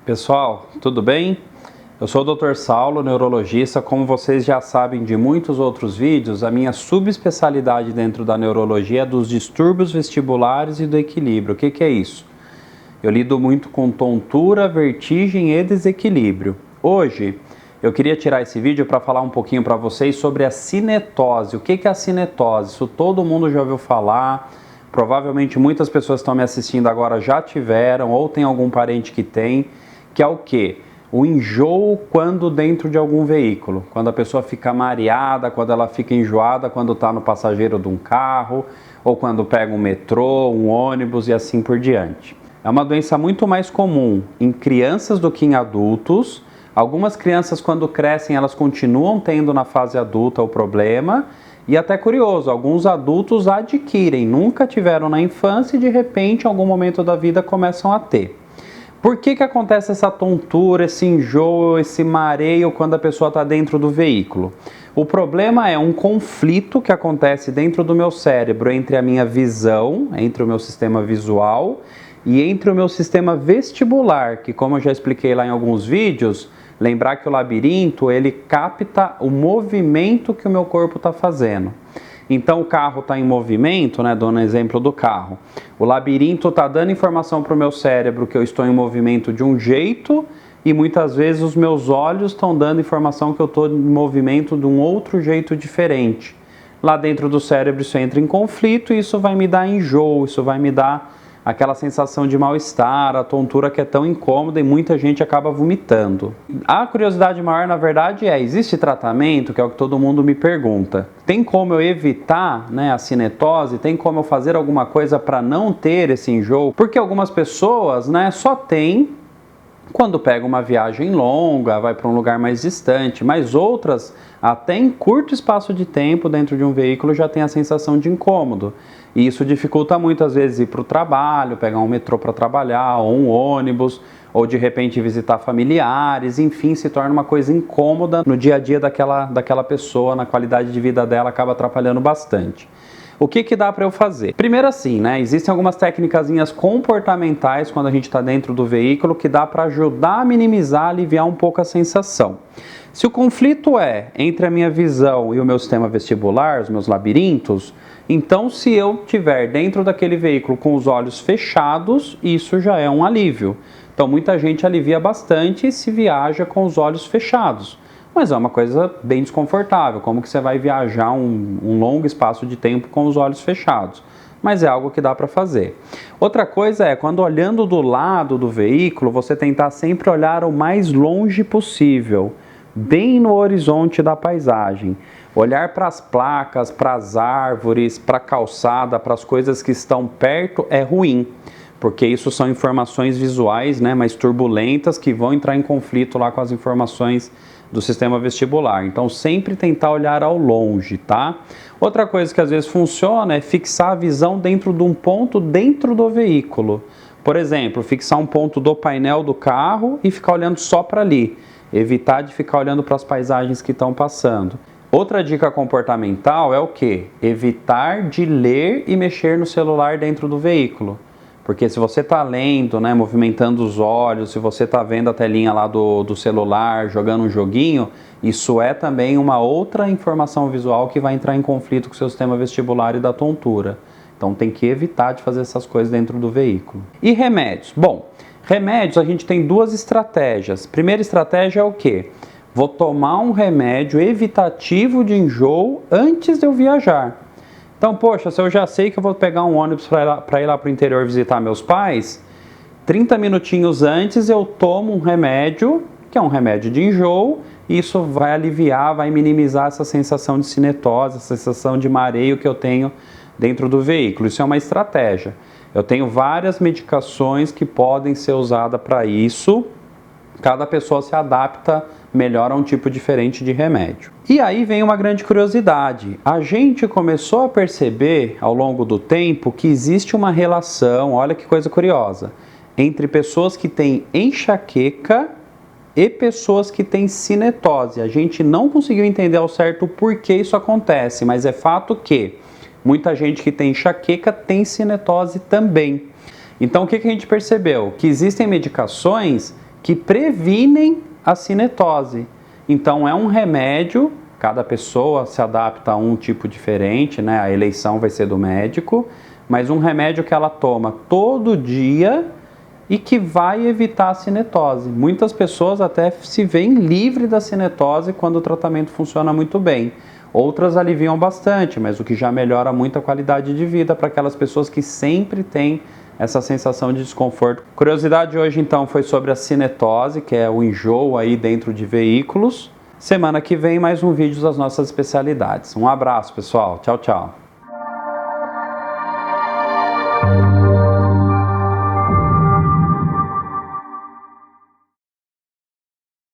Pessoal, tudo bem? Eu sou o Dr. Saulo, neurologista. Como vocês já sabem de muitos outros vídeos, a minha subespecialidade dentro da neurologia é dos distúrbios vestibulares e do equilíbrio. O que é isso? Eu lido muito com tontura, vertigem e desequilíbrio. Hoje, eu queria tirar esse vídeo para falar um pouquinho para vocês sobre a cinetose. O que é a cinetose? Isso todo mundo já ouviu falar. Provavelmente muitas pessoas que estão me assistindo agora já tiveram ou tem algum parente que tem. Que é o quê? O enjoo quando dentro de algum veículo. Quando a pessoa fica mareada, quando ela fica enjoada, quando está no passageiro de um carro, ou quando pega um metrô, um ônibus e assim por diante. É uma doença muito mais comum em crianças do que em adultos. Algumas crianças, quando crescem, elas continuam tendo na fase adulta o problema. E até curioso, alguns adultos adquirem, nunca tiveram na infância e de repente, em algum momento da vida, começam a ter. Por que acontece essa tontura, esse enjoo, esse mareio quando a pessoa está dentro do veículo? O problema é um conflito que acontece dentro do meu cérebro entre a minha visão, entre o meu sistema visual e entre o meu sistema vestibular, que, como eu já expliquei lá em alguns vídeos, lembrar que o labirinto, ele capta o movimento que o meu corpo está fazendo. Então o carro está em movimento, né? Dando exemplo do carro. O labirinto está dando informação para o meu cérebro que eu estou em movimento de um jeito e muitas vezes os meus olhos estão dando informação que eu estou em movimento de um outro jeito diferente. Lá dentro do cérebro isso entra em conflito e isso vai me dar enjoo, isso vai me dar aquela sensação de mal-estar, a tontura que é tão incômoda e muita gente acaba vomitando. A curiosidade maior, na verdade, existe tratamento? Que é o que todo mundo me pergunta. Tem como eu evitar, a cinetose? Tem como eu fazer alguma coisa para não ter esse enjoo? Porque algumas pessoas, só tem quando pega uma viagem longa, vai para um lugar mais distante, mas outras, até em curto espaço de tempo dentro de um veículo, já tem a sensação de incômodo. E isso dificulta muitas vezes ir para o trabalho, pegar um metrô para trabalhar, ou um ônibus, ou de repente visitar familiares, enfim, se torna uma coisa incômoda no dia a dia daquela pessoa, na qualidade de vida dela, acaba atrapalhando bastante. O que dá para eu fazer? Primeiro assim, existem algumas técnicazinhas comportamentais quando a gente está dentro do veículo que dá para ajudar a minimizar, aliviar um pouco a sensação. Se o conflito é entre a minha visão e o meu sistema vestibular, os meus labirintos, então se eu estiver dentro daquele veículo com os olhos fechados, isso já é um alívio. Então muita gente alivia bastante se viaja com os olhos fechados. Mas é uma coisa bem desconfortável, como que você vai viajar um longo espaço de tempo com os olhos fechados. Mas é algo que dá para fazer. Outra coisa é, quando olhando do lado do veículo, você tentar sempre olhar o mais longe possível, bem no horizonte da paisagem. Olhar para as placas, para as árvores, para a calçada, para as coisas que estão perto é ruim. Porque isso são informações visuais, mais turbulentas que vão entrar em conflito lá com as informações do sistema vestibular. Então sempre tentar olhar ao longe, tá? Outra coisa que às vezes funciona é fixar a visão dentro de um ponto dentro do veículo. Por exemplo, fixar um ponto do painel do carro e ficar olhando só para ali. Evitar de ficar olhando para as paisagens que estão passando. Outra dica comportamental é o quê? Evitar de ler e mexer no celular dentro do veículo. Porque se você está lendo, movimentando os olhos, se você está vendo a telinha lá do celular, jogando um joguinho, isso é também uma outra informação visual que vai entrar em conflito com o seu sistema vestibular e da tontura. Então tem que evitar de fazer essas coisas dentro do veículo. E remédios? Bom, remédios a gente tem duas estratégias. Primeira estratégia é o quê? Vou tomar um remédio evitativo de enjoo antes de eu viajar. Então, poxa, se eu já sei que eu vou pegar um ônibus para ir lá para o interior visitar meus pais, 30 minutinhos antes eu tomo um remédio, que é um remédio de enjoo, e isso vai aliviar, vai minimizar essa sensação de cinetose, essa sensação de mareio que eu tenho dentro do veículo. Isso é uma estratégia. Eu tenho várias medicações que podem ser usadas para isso. Cada pessoa se adapta melhor a um tipo diferente de remédio. E aí vem uma grande curiosidade. A gente começou a perceber ao longo do tempo que existe uma relação, olha que coisa curiosa, entre pessoas que têm enxaqueca e pessoas que têm cinetose. A gente não conseguiu entender ao certo o porquê isso acontece, mas é fato que muita gente que tem enxaqueca tem cinetose também. Então o que a gente percebeu? Que existem medicações que previnem a cinetose. Então é um remédio, cada pessoa se adapta a um tipo diferente, né? A eleição vai ser do médico, mas um remédio que ela toma todo dia e que vai evitar a cinetose. Muitas pessoas até se veem livres da cinetose quando o tratamento funciona muito bem. Outras aliviam bastante, mas o que já melhora muito a qualidade de vida para aquelas pessoas que sempre têm essa sensação de desconforto. Curiosidade hoje então foi sobre a cinetose, que é o enjoo aí dentro de veículos. Semana que vem mais um vídeo das nossas especialidades. Um abraço, pessoal. Tchau, tchau.